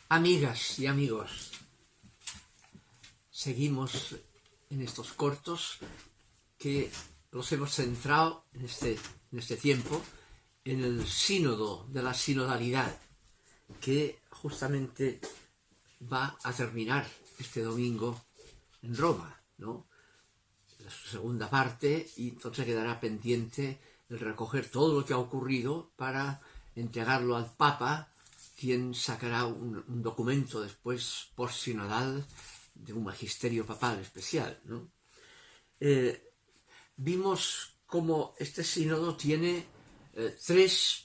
Amigas y amigos, seguimos en estos cortos que los hemos centrado en este tiempo en el sínodo de la sinodalidad, que justamente va a terminar este domingo en Roma, ¿no? La segunda parte, y entonces quedará pendiente el recoger todo lo que ha ocurrido para entregarlo al Papa, quien sacará un documento después postsinodal de un magisterio papal especial, ¿no? Vimos cómo este sínodo tiene tres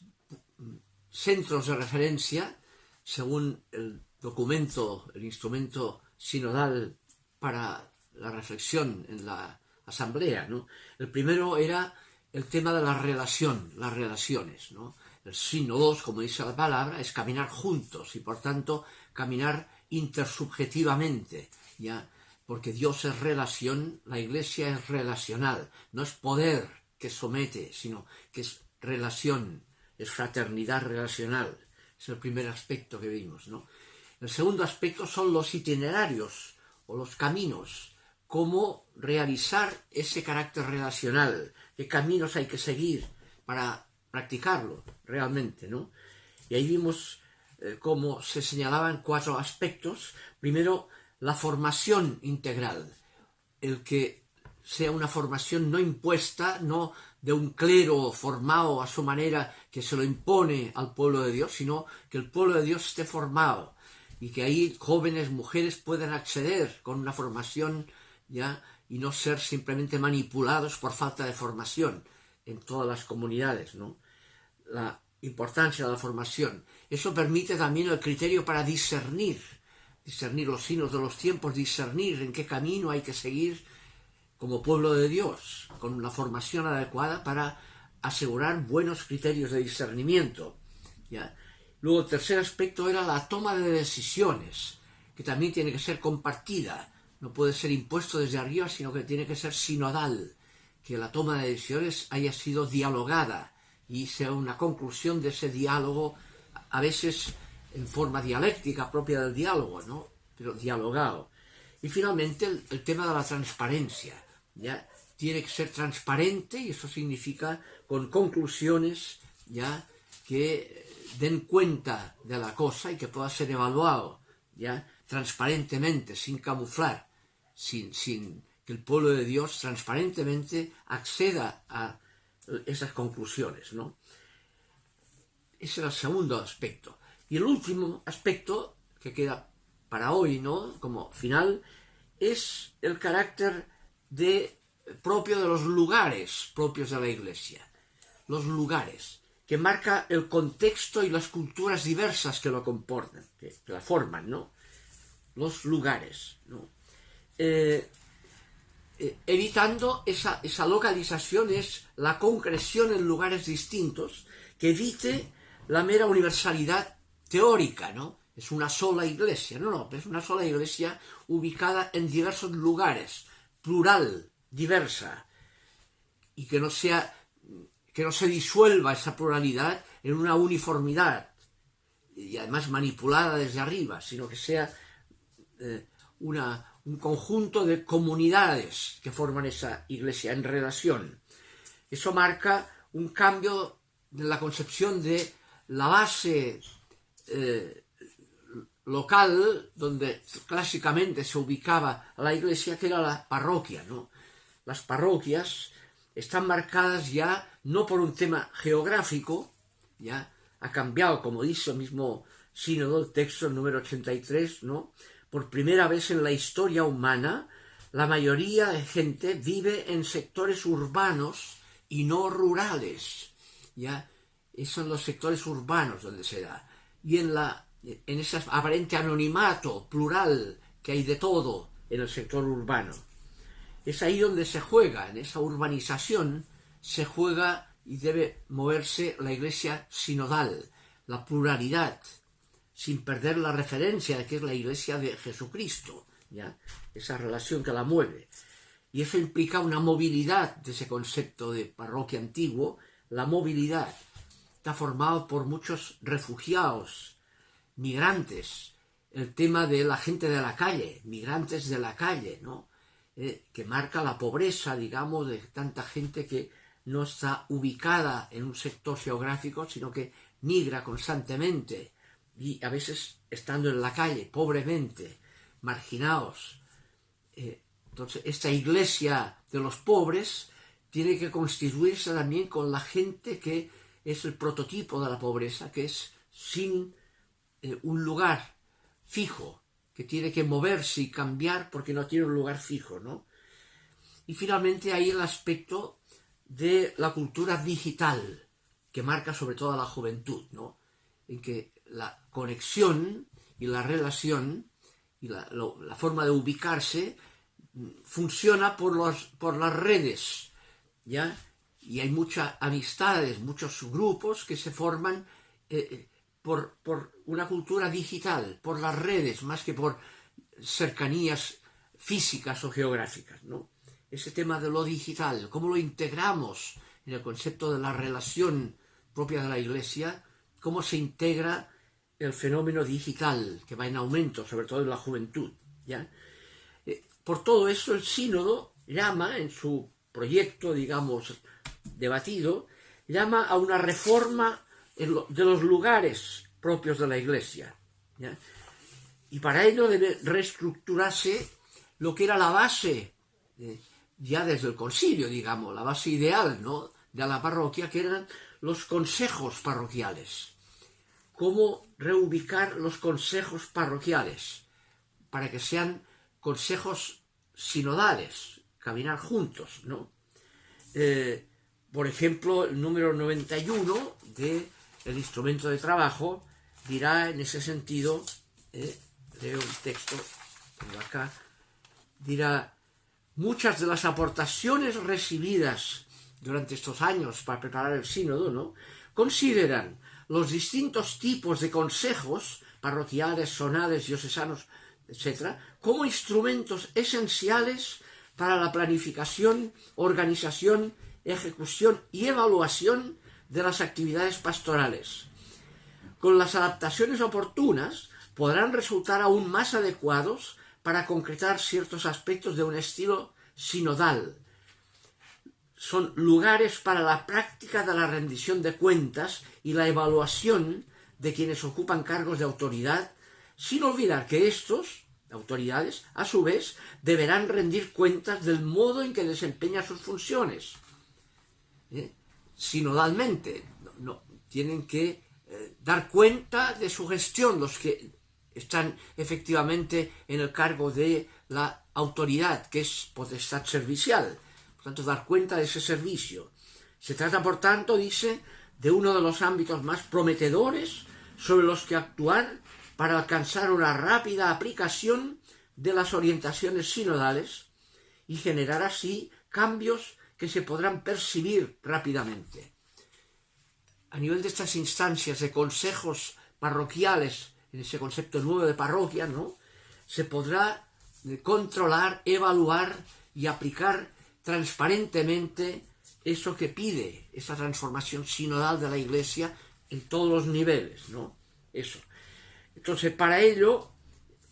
centros de referencia según el documento, el instrumento sinodal para la reflexión en la asamblea, ¿no? El primero era el tema de la relación, las relaciones, ¿no? El sínodos, como dice la palabra, es caminar juntos y por tanto caminar intersubjetivamente, ¿ya? Porque Dios es relación, la Iglesia es relacional, no es poder que somete, sino que es relación, es fraternidad relacional. Es el primer aspecto que vimos, ¿no? El segundo aspecto son los itinerarios o los caminos, cómo realizar ese carácter relacional, qué caminos hay que seguir para practicarlo realmente, ¿no? Y ahí vimos cómo se señalaban cuatro aspectos. Primero, la formación integral, el que sea una formación no impuesta, no de un clero formado a su manera que se lo impone al pueblo de Dios, sino que el pueblo de Dios esté formado y que ahí jóvenes, mujeres puedan acceder con una formación, ¿ya? Y no ser simplemente manipulados por falta de formación en todas las comunidades, ¿no? La importancia de la formación. Eso permite también el criterio para discernir los signos de los tiempos, discernir en qué camino hay que seguir como pueblo de Dios, con una formación adecuada para asegurar buenos criterios de discernimiento, ¿ya? Luego el tercer aspecto era la toma de decisiones, que también tiene que ser compartida, no puede ser impuesto desde arriba, sino que tiene que ser sinodal, que la toma de decisiones haya sido dialogada y sea una conclusión de ese diálogo, a veces en forma dialéctica propia del diálogo, ¿no? Pero dialogado. Y finalmente el tema de la transparencia, ¿ya? Tiene que ser transparente y eso significa con conclusiones, ¿ya? Que den cuenta de la cosa y que pueda ser evaluado, ¿ya? Transparentemente, sin camuflar, sin que el pueblo de Dios transparentemente acceda a esas conclusiones, ¿no? Ese era el segundo aspecto. Y el último aspecto que queda para hoy, ¿no? Como final, es el carácter propio de los lugares propios de la Iglesia. Los lugares, que marca el contexto y las culturas diversas que lo comportan, que la forman, ¿no? Los lugares, ¿no? Evitando esa localización, es la concreción en lugares distintos, que evite la mera universalidad teórica, ¿no? Es una sola iglesia, no, es una sola iglesia ubicada en diversos lugares, plural, diversa, y que no se disuelva esa pluralidad en una uniformidad, y además manipulada desde arriba, sino que sea un conjunto de comunidades que forman esa iglesia en relación. Eso marca un cambio de la concepción de la base local donde clásicamente se ubicaba la iglesia, que era la parroquia, ¿no? Las parroquias están marcadas ya no por un tema geográfico, ya ha cambiado, como dice el mismo sínodo, el texto número 83, ¿no? Por primera vez en la historia humana, la mayoría de gente vive en sectores urbanos y no rurales, ¿ya? Esos son los sectores urbanos donde se da. Y en ese aparente anonimato plural que hay de todo en el sector urbano. Es ahí donde se juega, en esa urbanización se juega y debe moverse la iglesia sinodal, la pluralidad, sin perder la referencia de que es la iglesia de Jesucristo, ¿ya? Esa relación que la mueve. Y eso implica una movilidad de ese concepto de parroquia antiguo. La movilidad está formado por muchos refugiados, migrantes, el tema de la gente de la calle, migrantes de la calle, ¿no? Que marca la pobreza, digamos, de tanta gente que no está ubicada en un sector geográfico, sino que migra constantemente y a veces estando en la calle, pobremente, marginados. Entonces, esta iglesia de los pobres tiene que constituirse también con la gente que es el prototipo de la pobreza, que es sin un lugar fijo, que tiene que moverse y cambiar porque no tiene un lugar fijo, ¿no? Y finalmente hay el aspecto de la cultura digital, que marca sobre todo a la juventud, ¿no? En que la conexión y la relación y la forma de ubicarse funciona por las redes, ¿ya? Y hay muchas amistades, muchos grupos que se forman por una cultura digital, por las redes, más que por cercanías físicas o geográficas, ¿no? Ese tema de lo digital, cómo lo integramos en el concepto de la relación propia de la Iglesia, cómo se integra el fenómeno digital, que va en aumento, sobre todo en la juventud, ¿ya? Por todo eso, el sínodo llama, en su proyecto, digamos, debatido, llama a una reforma de los lugares propios de la Iglesia, ¿ya? Y para ello debe reestructurarse lo que era la base, ya desde el concilio, digamos, la base ideal, ¿no?, de la parroquia, que eran los consejos parroquiales. Cómo reubicar los consejos parroquiales para que sean consejos sinodales, caminar juntos, ¿no? Por ejemplo, el número 91 del instrumento de trabajo dirá en ese sentido, leo el texto, tengo acá, dirá: muchas de las aportaciones recibidas durante estos años para preparar el sínodo, ¿no?, consideran los distintos tipos de consejos parroquiales, zonales, diocesanos, etc., como instrumentos esenciales para la planificación, organización, ejecución y evaluación de las actividades pastorales. Con las adaptaciones oportunas podrán resultar aún más adecuados para concretar ciertos aspectos de un estilo sinodal. Son lugares para la práctica de la rendición de cuentas y la evaluación de quienes ocupan cargos de autoridad, sin olvidar que estos autoridades, a su vez, deberán rendir cuentas del modo en que desempeñan sus funciones. Sinodalmente, tienen que dar cuenta de su gestión los que están efectivamente en el cargo de la autoridad, que es potestad servicial. Por tanto, dar cuenta de ese servicio. Se trata, por tanto, dice, de uno de los ámbitos más prometedores sobre los que actuar para alcanzar una rápida aplicación de las orientaciones sinodales y generar así cambios que se podrán percibir rápidamente. A nivel de estas instancias de consejos parroquiales, en ese concepto nuevo de parroquia, ¿no?, se podrá controlar, evaluar y aplicar transparentemente eso que pide esa transformación sinodal de la Iglesia en todos los niveles, ¿no? Eso. Entonces, para ello,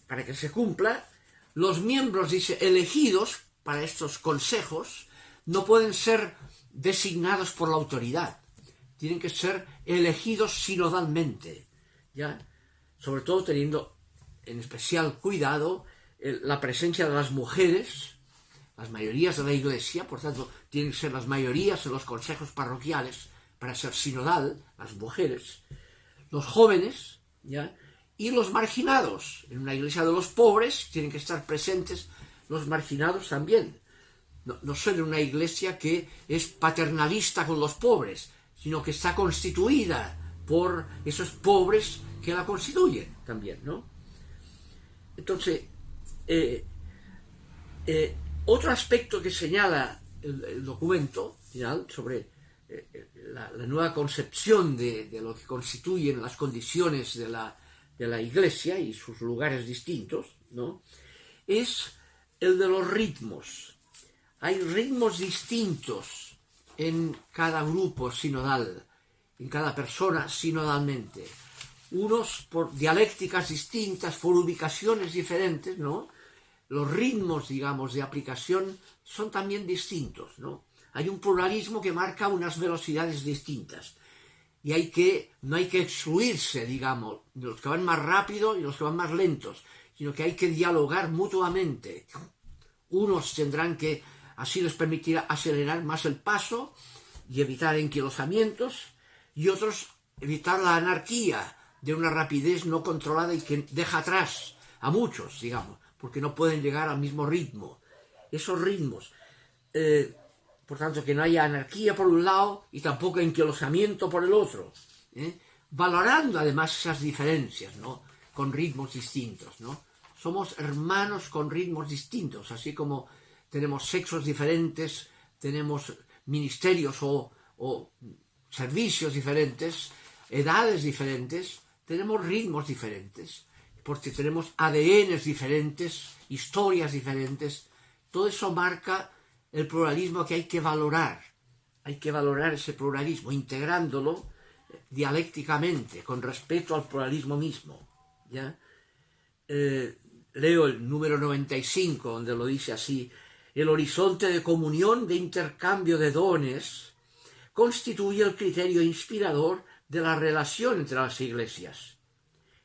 para que se cumpla, los miembros, dice, elegidos para estos consejos no pueden ser designados por la autoridad, tienen que ser elegidos sinodalmente, ¿ya? Sobre todo teniendo en especial cuidado la presencia de las mujeres, las mayorías de la Iglesia, por tanto, tienen que ser las mayorías en los consejos parroquiales para ser sinodal, las mujeres, los jóvenes, ¿ya?, y los marginados. En una iglesia de los pobres tienen que estar presentes los marginados también. No ser una iglesia que es paternalista con los pobres, sino que está constituida por esos pobres que la constituyen también, ¿no? Entonces, otro aspecto que señala el documento final sobre la nueva concepción de lo que constituyen las condiciones de la Iglesia y sus lugares distintos, ¿no?, es el de los ritmos. Hay ritmos distintos en cada grupo sinodal, en cada persona sinodalmente. unos por dialécticas distintas, por ubicaciones diferentes, ¿no? Los ritmos, digamos, de aplicación son también distintos, ¿no? Hay un pluralismo que marca unas velocidades distintas y no hay que excluirse, digamos, de los que van más rápido y los que van más lentos, sino que hay que dialogar mutuamente. Unos tendrán que, así les permitirá acelerar más el paso y evitar enquilosamientos, y otros evitar la anarquía de una rapidez no controlada y que deja atrás a muchos, digamos, porque no pueden llegar al mismo ritmo. Esos ritmos, por tanto, que no haya anarquía por un lado y tampoco enquilosamiento por el otro, valorando además esas diferencias, ¿no? Con ritmos distintos, ¿no? Somos hermanos con ritmos distintos, así como tenemos sexos diferentes, tenemos ministerios o servicios diferentes, edades diferentes, tenemos ritmos diferentes, porque tenemos ADNs diferentes, historias diferentes. Todo eso marca el pluralismo que hay que valorar. Hay que valorar ese pluralismo, integrándolo dialécticamente, con respeto al pluralismo mismo, ¿ya? Leo el número 95, donde lo dice así: el horizonte de comunión, de intercambio de dones, constituye el criterio inspirador de la relación entre las iglesias.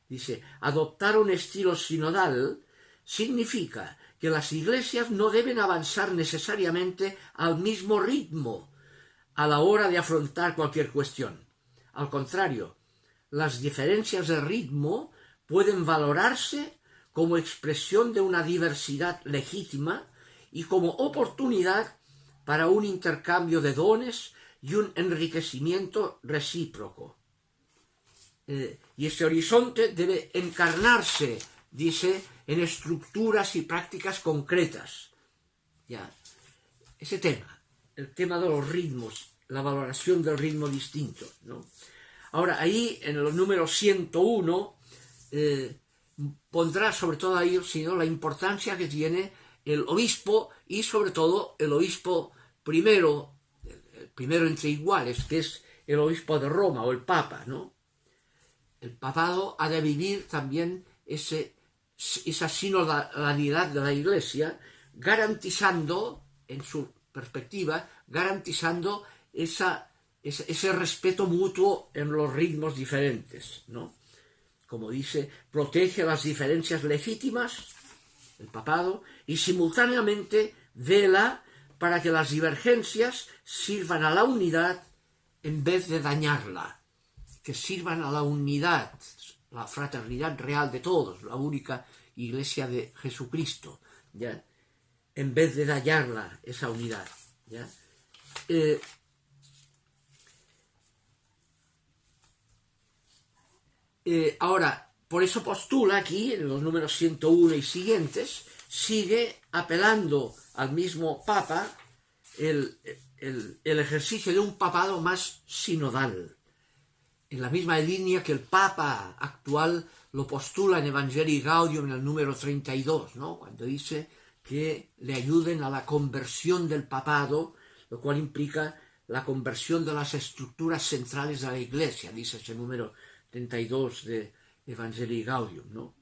Dice, adoptar un estilo sinodal significa que las iglesias no deben avanzar necesariamente al mismo ritmo a la hora de afrontar cualquier cuestión. Al contrario, las diferencias de ritmo pueden valorarse como expresión de una diversidad legítima y como oportunidad para un intercambio de dones y un enriquecimiento recíproco. Y este horizonte debe encarnarse, dice, en estructuras y prácticas concretas. ¿Ya? Ese tema, el tema de los ritmos, la valoración del ritmo distinto, ¿no? Ahora, ahí, en el número 101, pondrá sobre todo ahí, sino la importancia que tiene el obispo y sobre todo el obispo primero, el primero entre iguales, que es el obispo de Roma o el papa, ¿no? El papado ha de vivir también esa sinodalidad de la Iglesia, garantizando, en su perspectiva, garantizando ese respeto mutuo en los ritmos diferentes, ¿no? Como dice, protege las diferencias legítimas, el papado, y simultáneamente vela para que las divergencias sirvan a la unidad en vez de dañarla, que sirvan a la unidad, la fraternidad real de todos, la única Iglesia de Jesucristo, ¿ya? En vez de dañarla, esa unidad, ¿ya? Ahora, por eso postula aquí, en los números 101 y siguientes, sigue apelando al mismo Papa el ejercicio de un papado más sinodal, en la misma línea que el Papa actual lo postula en Evangelii Gaudium en el número 32, ¿no? Cuando dice que le ayuden a la conversión del papado, lo cual implica la conversión de las estructuras centrales de la Iglesia, dice ese número 32 de Evangelii Gaudium, ¿no?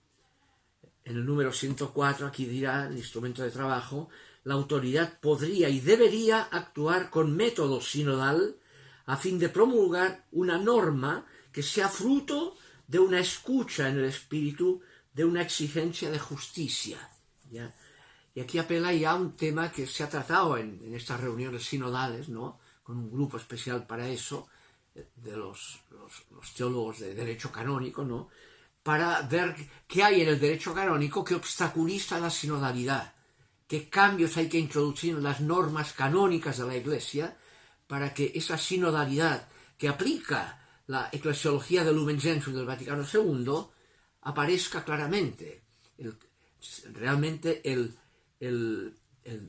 En el número 104, aquí dirá el instrumento de trabajo, la autoridad podría y debería actuar con método sinodal a fin de promulgar una norma que sea fruto de una escucha en el espíritu, de una exigencia de justicia, ¿ya? Y aquí apela ya a un tema que se ha tratado en estas reuniones sinodales, ¿no? Con un grupo especial para eso, de los teólogos de derecho canónico, ¿no? Para ver qué hay en el derecho canónico que obstaculiza la sinodalidad, qué cambios hay que introducir en las normas canónicas de la Iglesia para que esa sinodalidad que aplica la eclesiología del Lumen Gentium del Vaticano II aparezca claramente. Realmente el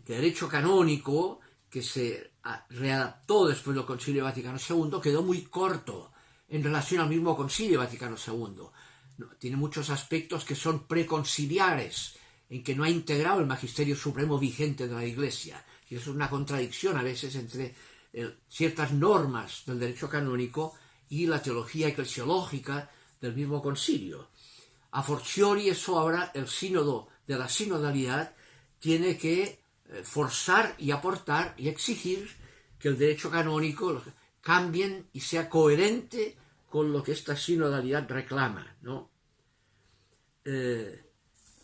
derecho canónico que se readaptó después del Concilio Vaticano II quedó muy corto en relación al mismo Concilio Vaticano II. Tiene muchos aspectos que son preconciliares, en que no ha integrado el magisterio supremo vigente de la Iglesia. Y eso es una contradicción a veces entre ciertas normas del derecho canónico y la teología eclesiológica del mismo concilio. A fortiori eso ahora el sínodo de la sinodalidad tiene que forzar y aportar y exigir que el derecho canónico cambien y sea coherente con lo que esta sinodalidad reclama, ¿no? En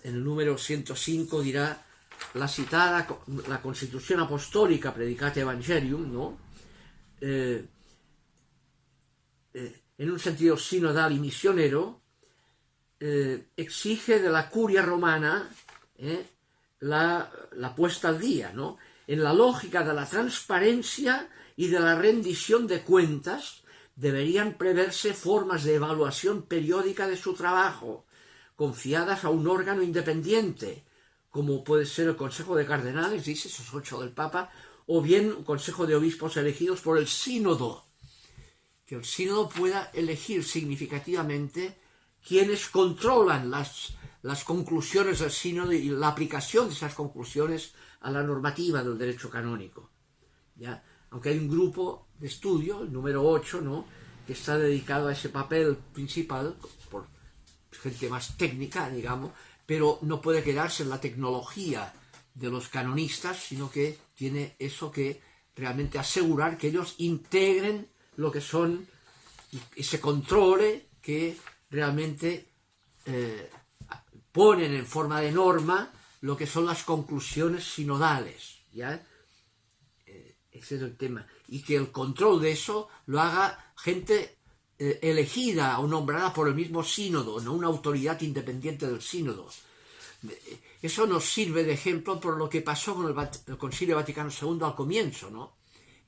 el número 105 dirá la citada la Constitución Apostólica Predicate Evangelium, ¿no? En un sentido sinodal y misionero, exige de la curia romana la puesta al día, ¿no? En la lógica de la transparencia y de la rendición de cuentas deberían preverse formas de evaluación periódica de su trabajo, confiadas a un órgano independiente, como puede ser el Consejo de Cardenales, dice, esos 8 del Papa, o bien un Consejo de Obispos elegidos por el Sínodo, que el Sínodo pueda elegir significativamente quienes controlan las conclusiones del Sínodo y la aplicación de esas conclusiones a la normativa del derecho canónico. ¿Ya? Aunque hay un grupo de estudio, el número 8, ¿no?, que está dedicado a ese papel principal, por gente más técnica, digamos, pero no puede quedarse en la tecnología de los canonistas, sino que tiene eso que realmente asegurar que ellos integren lo que son y se controle que realmente ponen en forma de norma lo que son las conclusiones sinodales, ¿ya? Ese es el tema. Y que el control de eso lo haga gente elegida o nombrada por el mismo sínodo, no una autoridad independiente del sínodo. Eso nos sirve de ejemplo por lo que pasó con el Concilio Vaticano II al comienzo, ¿no?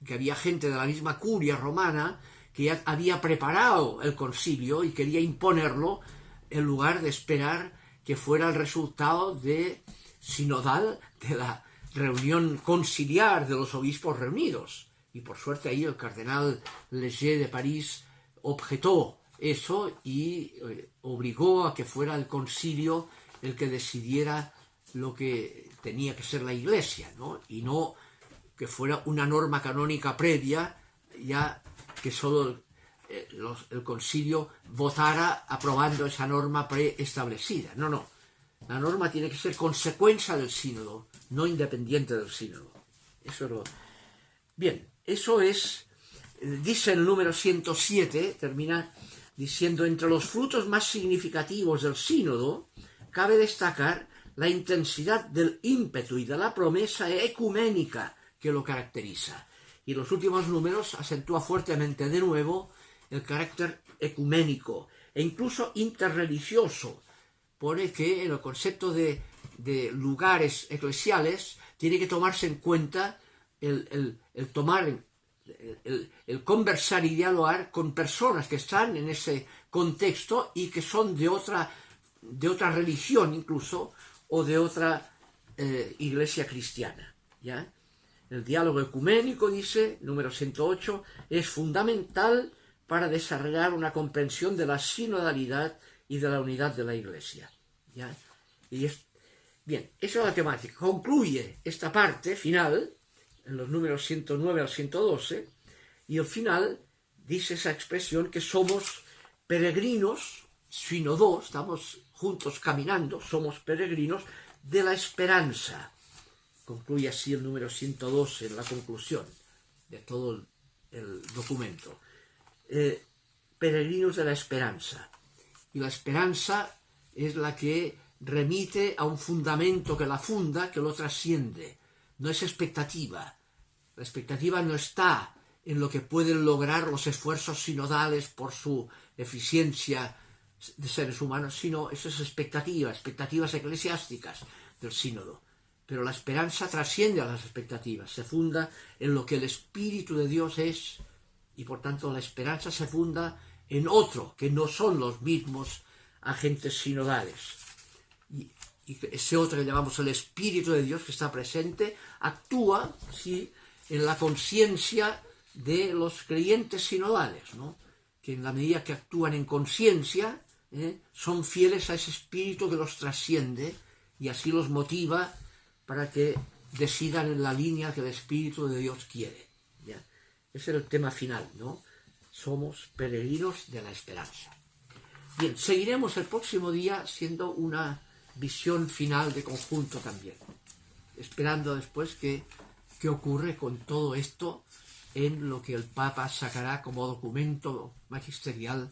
Que había gente de la misma curia romana que ya había preparado el concilio y quería imponerlo en lugar de esperar que fuera el resultado sinodal de la reunión conciliar de los obispos reunidos. Y por suerte ahí el cardenal Léger de París objetó eso y obligó a que fuera el concilio el que decidiera lo que tenía que ser la Iglesia, ¿no? Y no que fuera una norma canónica previa, ya que solo el concilio votara aprobando esa norma preestablecida. No, no. La norma tiene que ser consecuencia del sínodo, no independiente del sínodo. Eso es lo... Bien, eso es, dice el número 107, termina diciendo, entre los frutos más significativos del sínodo, cabe destacar la intensidad del ímpetu y de la promesa ecuménica que lo caracteriza. Y los últimos números acentúa fuertemente de nuevo el carácter ecuménico e incluso interreligioso. Pone que en el concepto de lugares eclesiales tiene que tomarse en cuenta el conversar y dialogar con personas que están en ese contexto y que son de otra religión incluso, o de otra iglesia cristiana, ¿ya? El diálogo ecuménico, dice, número 108, es fundamental para desarrollar una comprensión de la sinodalidad y de la unidad de la Iglesia, ¿ya? Bien, esa es la temática. Concluye esta parte final, en los números 109 al 112, y al final dice esa expresión que somos peregrinos, sinodos, estamos juntos caminando, somos peregrinos de la esperanza. Concluye así el número 112 en la conclusión de todo el documento. Peregrinos de la esperanza. Y la esperanza es la que remite a un fundamento que la funda, que lo trasciende. No es expectativa. La expectativa no está en lo que pueden lograr los esfuerzos sinodales por su eficiencia de seres humanos, sino eso es expectativas eclesiásticas del sínodo. Pero la esperanza trasciende a las expectativas, se funda en lo que el Espíritu de Dios es, y por tanto la esperanza se funda en otro, que no son los mismos agentes sinodales. Y ese otro que llamamos el Espíritu de Dios, que está presente, actúa, sí, en la conciencia de los creyentes sinodales, ¿no? Que en la medida que actúan en conciencia, son fieles a ese espíritu que los trasciende y así los motiva para que decidan en la línea que el Espíritu de Dios quiere, ¿ya? Ese es el tema final, ¿no? Somos peregrinos de la esperanza. Bien, seguiremos el próximo día siendo una visión final de conjunto también, esperando después qué ocurre con todo esto en lo que el Papa sacará como documento magisterial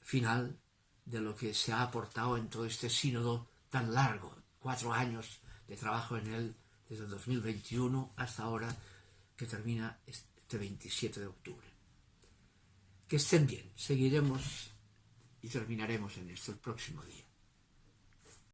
final de lo que se ha aportado en todo este sínodo tan largo, 4 años de trabajo en él, desde el 2021 hasta ahora, que termina este 27 de octubre. Que estén bien, seguiremos y terminaremos en esto el próximo día.